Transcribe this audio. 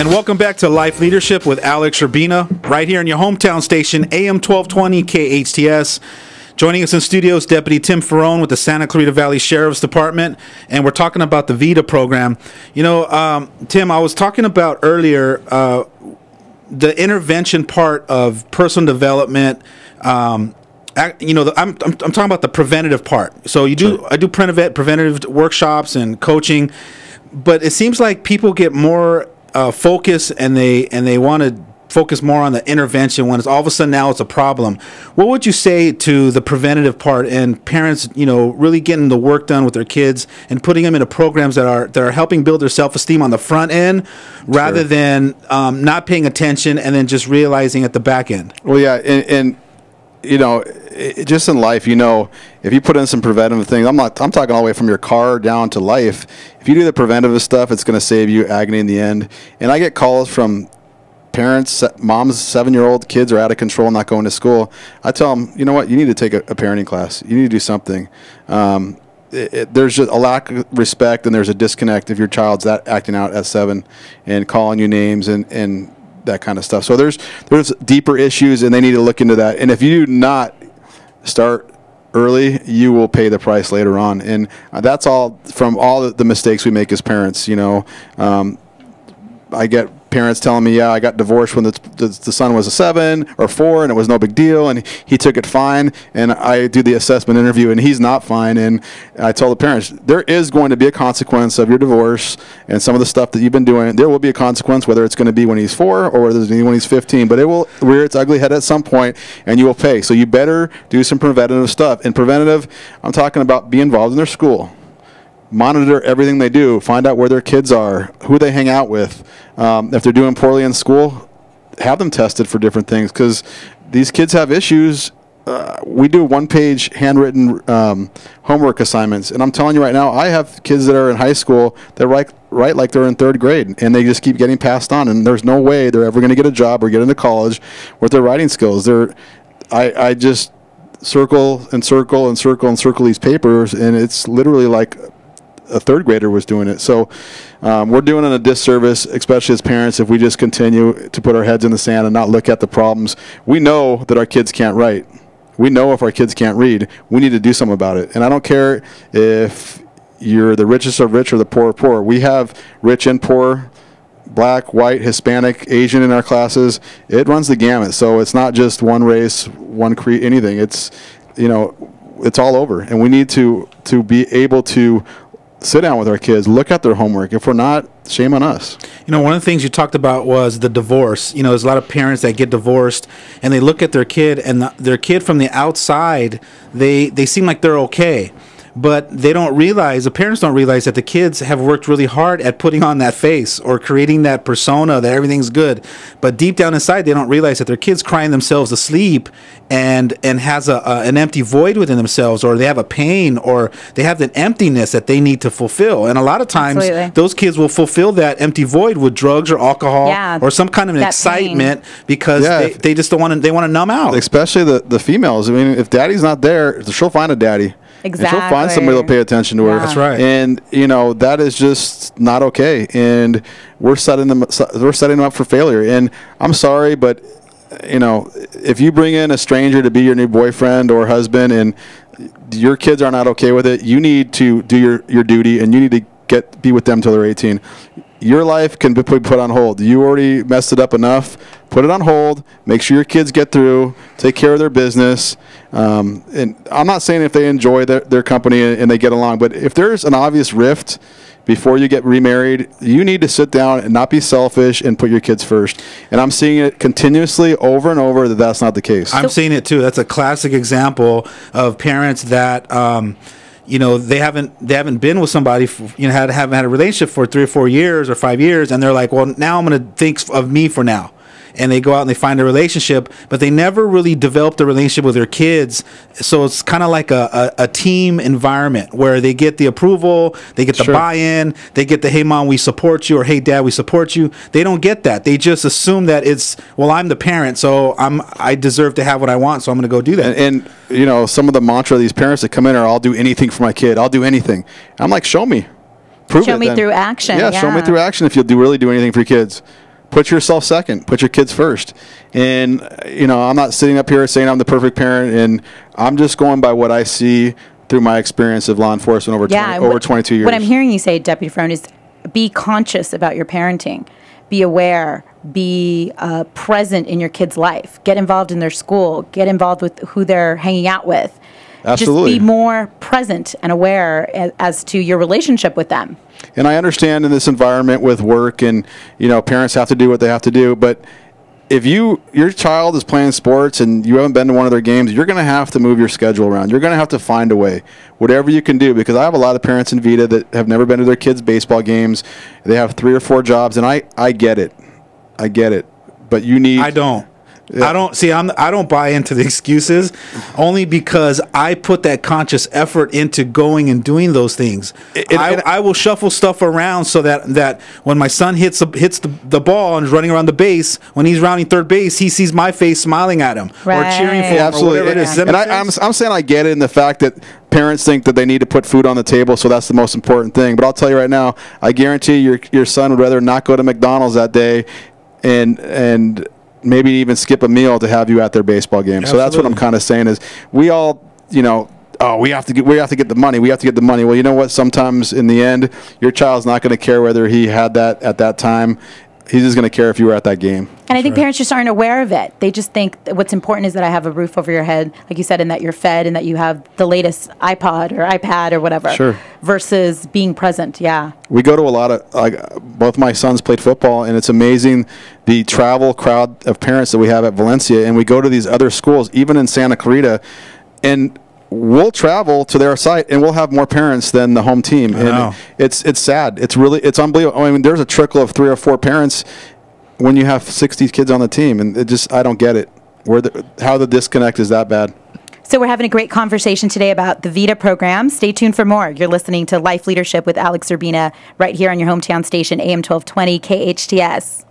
And welcome back to Life Leadership with Alex Urbina, right here in your hometown station, AM 1220 KHTS. Joining us in studio is Deputy Tim Ferrone with the Santa Clarita Valley Sheriff's Department, and we're talking about the VIDA program. You know, Tim, I was talking about earlier the intervention part of personal development. You know, I'm talking about the preventative part. So you do, I do preventative workshops and coaching, but it seems like people get more focus, and they want to focus more on the intervention when it's all of a sudden now it's a problem. What would you say to the preventative part and parents, you know, really getting the work done with their kids and putting them into programs that are helping build their self-esteem on the front end, rather than not paying attention and then just realizing at the back end? Well, yeah, and you know, just in life, you know, if you put in some preventative things, I'm talking all the way from your car down to life. If you do the preventative stuff, it's going to save you agony in the end. And I get calls from parents, moms, 7-year-old kids are out of control, not going to school. I tell them, you know what, you need to take a parenting class. You need to do something. There's just a lack of respect, and there's a disconnect if your child's acting out at 7 and calling you names and that kind of stuff. So there's deeper issues, and they need to look into that. And if you do not start early, you will pay the price later on. And that's all from all the mistakes we make as parents. You know, I get parents telling me, yeah, I got divorced when the son was a 7 or 4, and it was no big deal, and he took it fine. And I do the assessment interview, and he's not fine. And I tell the parents, there is going to be a consequence of your divorce and some of the stuff that you've been doing. There will be a consequence, whether it's going to be when he's 4 or whether it's when he's 15, but it will rear its ugly head at some point, and you will pay. So you better do some preventative stuff. And preventative, I'm talking about be involved in their school. Monitor everything they do. Find out where their kids are, who they hang out with. If they're doing poorly in school, have them tested for different things, because these kids have issues. We do one-page handwritten homework assignments, and I'm telling you right now, I have kids that are in high school that write like they're in 3rd grade, and they just keep getting passed on, and there's no way they're ever going to get a job or get into college with their writing skills. I just circle and circle and circle and circle these papers, and it's literally like a 3rd grader was doing it. So we're doing it a disservice, especially as parents, if we just continue to put our heads in the sand and not look at the problems. We know that our kids can't write. We know if our kids can't read, we need to do something about it. And I don't care if you're the richest of rich or the poor of poor. We have rich and poor, black, white, Hispanic, Asian in our classes. It runs the gamut. So it's not just one race, one creed, anything. It's, you know, it's all over. And we need to be able to sit down with our kids, look at their homework. If we're not, shame on us. You know, one of the things you talked about was the divorce. You know, there's a lot of parents that get divorced, and they look at their kid, and their kid from the outside, they seem like they're okay. But they don't realize, the parents don't realize that the kids have worked really hard at putting on that face or creating that persona that everything's good. But deep down inside, they don't realize that their kid's crying themselves to sleep and has an empty void within themselves, or they have a pain, or they have an emptiness that they need to fulfill. And a lot of times, those kids will fulfill that empty void with drugs or alcohol, or some kind of an excitement, because they just don't want to, they want to numb out. Especially the females. I mean, if daddy's not there, she'll find a daddy. Exactly. And she'll find somebody that'll pay attention to her. That's right. And you know, that is just not okay. And we're setting them up for failure. And I'm sorry, but you know, if you bring in a stranger to be your new boyfriend or husband, and your kids are not okay with it, you need to do your duty, and you need to be with them till they're 18. Your life can be put on hold. You already messed it up enough. Put it on hold. Make sure your kids get through. Take care of their business. And I'm not saying if they enjoy their company and they get along, but if there's an obvious rift before you get remarried, you need to sit down and not be selfish and put your kids first. And I'm seeing it continuously over and over that that's not the case. I'm seeing it too. That's a classic example of parents that you know, they haven't been with somebody, haven't had a relationship for 3 or 4 years or 5 years, and they're like, well, now I'm going to think of me for now. And they go out and they find a relationship, but they never really developed a relationship with their kids. So it's kind of like a team environment where they get the approval, they get the buy-in, they get the, hey, mom, we support you, or hey, dad, we support you. They don't get that. They just assume that it's, well, I'm the parent, so I deserve to have what I want, so I'm going to go do that. And you know, some of the mantra of these parents that come in are, I'll do anything for my kid. I'll do anything. I'm like, show me. Prove it. Show me through action. Yeah, show me through action if you'll really do anything for your kids. put yourself second, put your kids first. And, I'm not sitting up here saying I'm the perfect parent, and I'm just going by what I see through my experience of law enforcement over 22 years. What I'm hearing you say, Deputy Ferrone, is be conscious about your parenting. Be aware. Be present in your kid's life. Get involved in their school. Get involved with who they're hanging out with. Absolutely. Just be more present and aware as to your relationship with them. And I understand in this environment with work and, parents have to do what they have to do. But if your child is playing sports and you haven't been to one of their games, you're going to have to move your schedule around. You're going to have to find a way, whatever you can do. Because I have a lot of parents in VIDA that have never been to their kids' baseball games. They have 3 or 4 jobs, and I get it. I get it. But you need... I don't. Yeah. I don't buy into the excuses, only because I put that conscious effort into going and doing those things. I will shuffle stuff around so that when my son hits the ball and is running around the base, when he's rounding third base, he sees my face smiling at him or cheering for him. Absolutely. Or whatever it is. And I'm saying I get it in the fact that parents think that they need to put food on the table, so that's the most important thing. But I'll tell you right now, I guarantee your son would rather not go to McDonald's that day and maybe even skip a meal to have you at their baseball game. Absolutely. So that's what I'm kind of saying is we all, we have to get the money. We have to get the money. Well, you know what? Sometimes in the end, your child's not going to care whether he had that at that time. He's just going to care if you were at that game. And I think parents just aren't aware of it. They just think that what's important is that I have a roof over your head, like you said, and that you're fed and that you have the latest iPod or iPad or whatever. Sure. Versus being present, yeah. We go to a lot of, both my sons played football, and it's amazing the travel crowd of parents that we have at Valencia. And we go to these other schools, even in Santa Clarita, and we'll travel to their site and we'll have more parents than the home team. And it's sad. It's unbelievable. I mean, there's a trickle of 3 or 4 parents when you have 60 kids on the team, and I don't get it. How the disconnect is that bad. So we're having a great conversation today about the VIDA program. Stay tuned for more. You're listening to Life Leadership with Alex Urbina right here on your hometown station, AM 1220 KHTS.